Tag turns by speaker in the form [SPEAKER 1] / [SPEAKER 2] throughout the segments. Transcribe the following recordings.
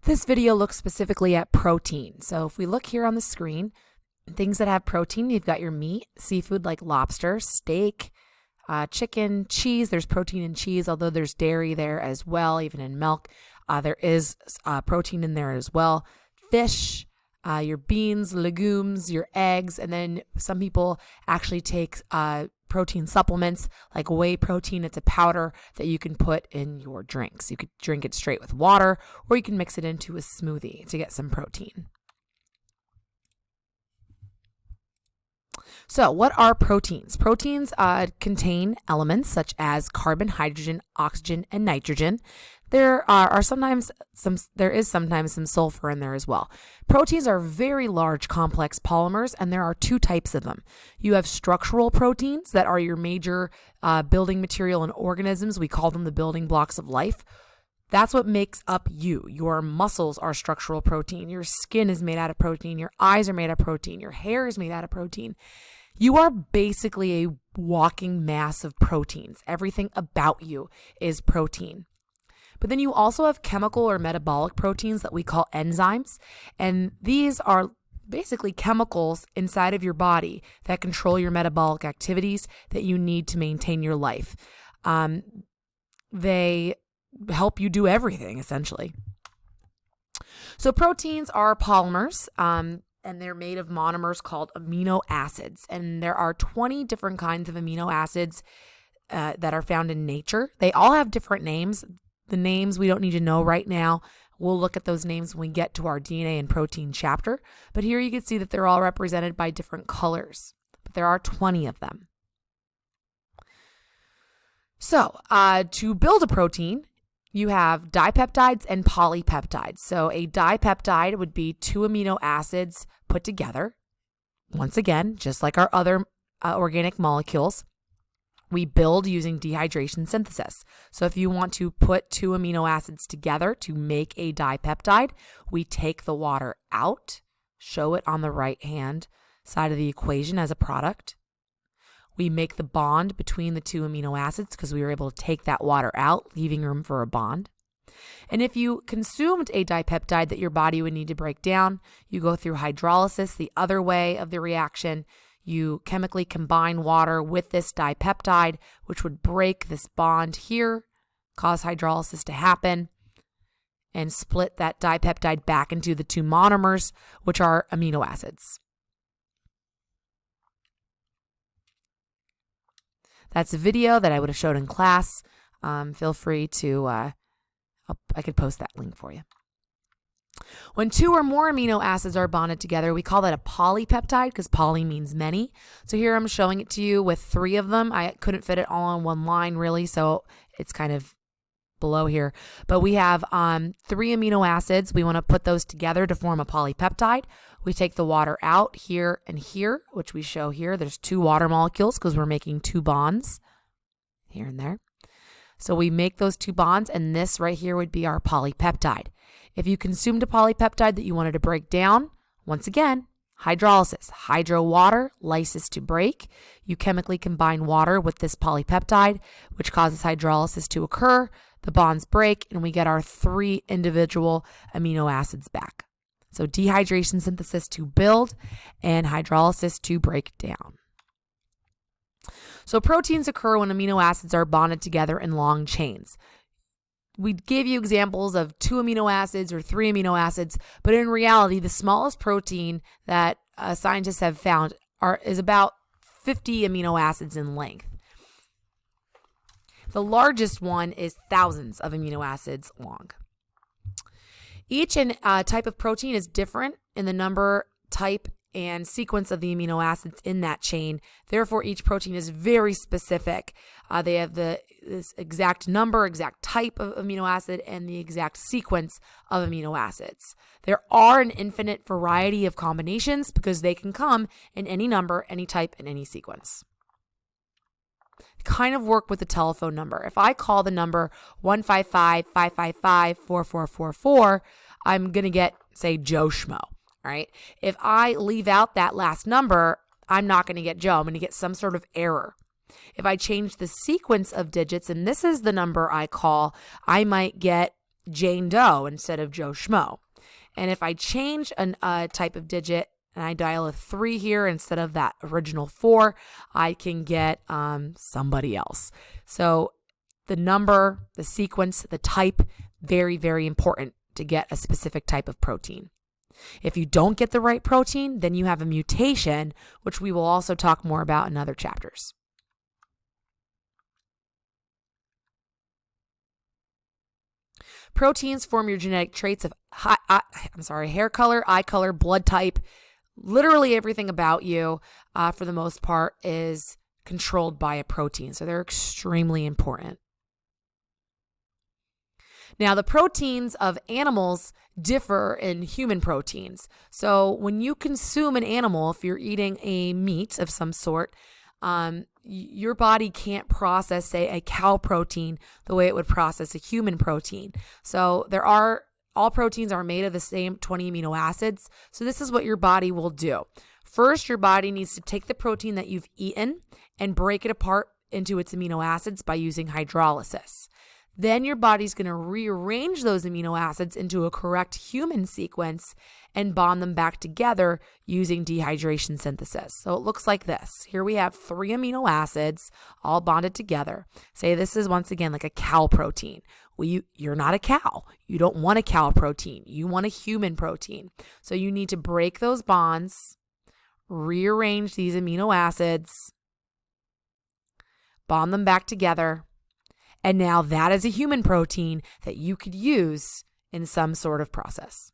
[SPEAKER 1] This video looks specifically at protein. So if we look here on the screen, things that have protein, you've got your meat, seafood like lobster, steak, chicken, cheese. There's protein in cheese, although there's dairy there as well, even in milk. There is protein in there as well. Fish, your beans, legumes, your eggs, and then some people actually take protein supplements like whey protein. It's a powder that you can put in your drinks. You could drink it straight with water, or you can mix it into a smoothie to get some protein. So what are proteins? Proteins contain elements such as carbon, hydrogen, oxygen, and nitrogen. There is sometimes some sulfur in there as well. Proteins are very large, complex polymers, and there are two types of them. You have structural proteins that are your major building material in organisms. We call them the building blocks of life. That's what makes up you. Your muscles are structural protein. Your skin is made out of protein. Your eyes are made out of protein. Your hair is made out of protein. You are basically a walking mass of proteins. Everything about you is protein. But then you also have chemical or metabolic proteins that we call enzymes. And these are basically chemicals inside of your body that control your metabolic activities that you need to maintain your life. They help you do everything, essentially. So proteins are polymers, and they're made of monomers called amino acids. And there are 20 different kinds of amino acids that are found in nature. They all have different names. The names we don't need to know right now. We'll look at those names when we get to our DNA and protein chapter. But here you can see that they're all represented by different colors. But there are 20 of them. So to build a protein, you have dipeptides and polypeptides. So a dipeptide would be two amino acids put together. Once again, just like our other organic molecules, we build using dehydration synthesis. So if you want to put two amino acids together to make a dipeptide, we take the water out, show it on the right-hand side of the equation as a product. We make the bond between the two amino acids because we were able to take that water out, leaving room for a bond. And if you consumed a dipeptide that your body would need to break down, you go through hydrolysis, the other way of the reaction. You chemically combine water with this dipeptide, which would break this bond here, cause hydrolysis to happen, and split that dipeptide back into the two monomers, which are amino acids. That's a video that I would have showed in class. Feel free to, I could post that link for you. When two or more amino acids are bonded together, we call that a polypeptide because poly means many. So here I'm showing it to you with three of them. I couldn't fit it all on one line really, so it's kind of below here. But we have three amino acids. We want to put those together to form a polypeptide. We take the water out here and here, which we show here. There's two water molecules because we're making two bonds here and there. So we make those two bonds, and this right here would be our polypeptide. If you consumed a polypeptide that you wanted to break down, once again, hydrolysis, hydro water, lysis to break. You chemically combine water with this polypeptide, which causes hydrolysis to occur. The bonds break, and we get our three individual amino acids back. So dehydration synthesis to build and hydrolysis to break down. So proteins occur when amino acids are bonded together in long chains. We gave you examples of 2 amino acids or 3 amino acids, but in reality, the smallest protein that scientists have found is about 50 amino acids in length. The largest one is thousands of amino acids long. Each type of protein is different in the number, type, and sequence of the amino acids in that chain. Therefore, each protein is very specific. They have this exact number, exact type of amino acid, and the exact sequence of amino acids. There are an infinite variety of combinations because they can come in any number, any type, and any sequence. Kind of work with the telephone number. If I call the number 155-555-4444, I'm going to get, say, Joe Schmo. Right? If I leave out that last number, I'm not going to get Joe. I'm going to get some sort of error. If I change the sequence of digits, and this is the number I call, I might get Jane Doe instead of Joe Schmo. And if I change a type of digit and I dial a 3 here instead of that original 4, I can get somebody else. So the number, the sequence, the type, very, very important to get a specific type of protein. If you don't get the right protein, then you have a mutation, which we will also talk more about in other chapters. Proteins form your genetic traits of hair color, eye color, blood type. Literally everything about you, for the most part, is controlled by a protein. So they're extremely important. Now, the proteins of animals differ in human proteins. So when you consume an animal, if you're eating a meat of some sort, your body can't process, say, a cow protein the way it would process a human protein. So all proteins are made of the same 20 amino acids. So this is what your body will do. First, your body needs to take the protein that you've eaten and break it apart into its amino acids by using hydrolysis. Then your body's going to rearrange those amino acids into a correct human sequence and bond them back together using dehydration synthesis. So it looks like this. Here we have 3 amino acids all bonded together. Say this is once again like a cow protein. Well, you're not a cow. You don't want a cow protein. You want a human protein. So you need to break those bonds, rearrange these amino acids, bond them back together. And now that is a human protein that you could use in some sort of process.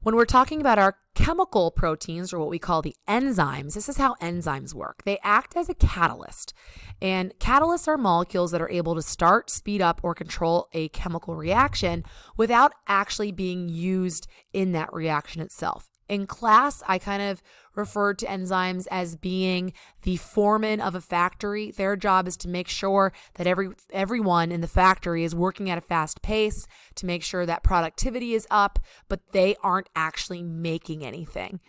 [SPEAKER 1] When we're talking about our chemical proteins, or what we call the enzymes, this is how enzymes work. They act as a catalyst. And catalysts are molecules that are able to start, speed up, or control a chemical reaction without actually being used in that reaction itself. In class, I kind of referred to enzymes as being the foreman of a factory. Their job is to make sure that everyone in the factory is working at a fast pace, to make sure that productivity is up, but they aren't actually making anything.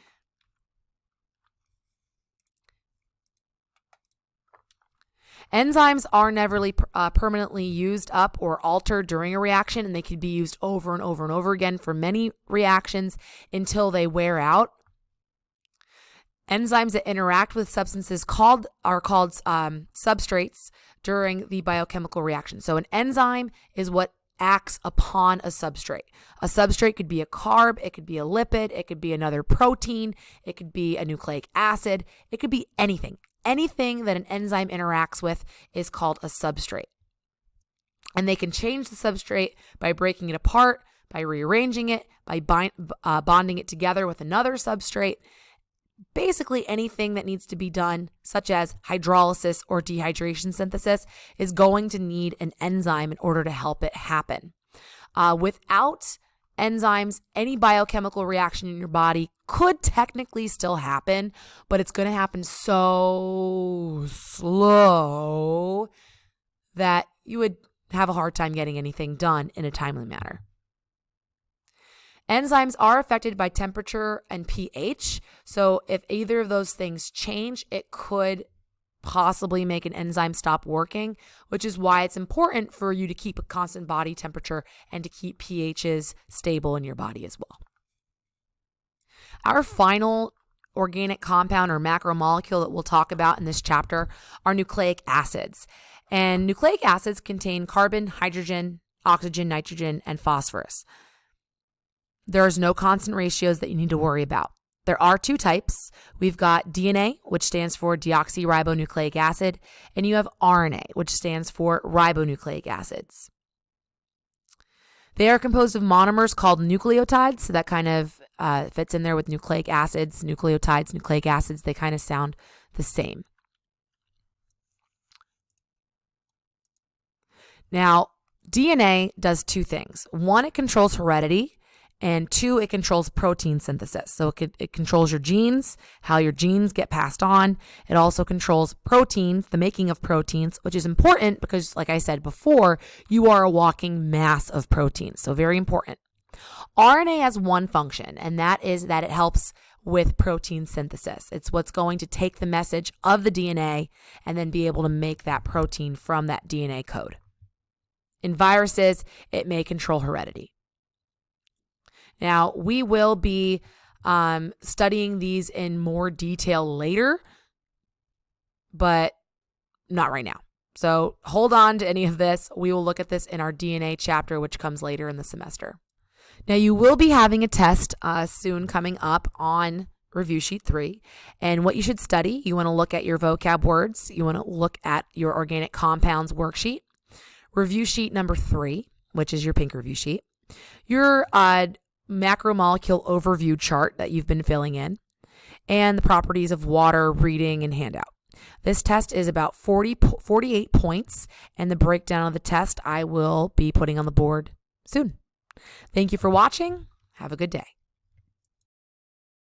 [SPEAKER 1] Enzymes are never permanently used up or altered during a reaction, and they can be used over and over and over again for many reactions until they wear out. Enzymes that interact with substances are called substrates during the biochemical reaction. So an enzyme is what acts upon a substrate. A substrate could be a carb, it could be a lipid, it could be another protein, it could be a nucleic acid, it could be anything. Anything that an enzyme interacts with is called a substrate. And they can change the substrate by breaking it apart, by rearranging it, by bonding it together with another substrate. Basically, anything that needs to be done, such as hydrolysis or dehydration synthesis, is going to need an enzyme in order to help it happen. Without enzymes, any biochemical reaction in your body could technically still happen, but it's going to happen so slow that you would have a hard time getting anything done in a timely manner. Enzymes are affected by temperature and pH, so if either of those things change, it could possibly make an enzyme stop working, which is why it's important for you to keep a constant body temperature and to keep pHs stable in your body as well. Our final organic compound or macromolecule that we'll talk about in this chapter are nucleic acids. And nucleic acids contain carbon, hydrogen, oxygen, nitrogen, and phosphorus. There's no constant ratios that you need to worry about. There are 2 types. We've got DNA, which stands for deoxyribonucleic acid, and you have RNA, which stands for ribonucleic acids. They are composed of monomers called nucleotides, so that kind of fits in there with nucleic acids, nucleotides, nucleic acids. They kind of sound the same. Now, DNA does 2 things. 1, it controls heredity. And 2, it controls protein synthesis. So it controls your genes, how your genes get passed on. It also controls proteins, the making of proteins, which is important because, like I said before, you are a walking mass of proteins. So very important. RNA has 1 function, and that is that it helps with protein synthesis. It's what's going to take the message of the DNA and then be able to make that protein from that DNA code. In viruses, it may control heredity. Now, we will be studying these in more detail later, but not right now. So hold on to any of this. We will look at this in our DNA chapter, which comes later in the semester. Now, you will be having a test soon coming up on Review Sheet 3. And what you should study, you want to look at your vocab words. You want to look at your organic compounds worksheet. Review Sheet number 3, which is your pink review sheet. Your macromolecule overview chart that you've been filling in. And the properties of water, reading, and handout. This test is about 48 points, and the breakdown of the test I will be putting on the board soon. Thank you for watching. Have a good day.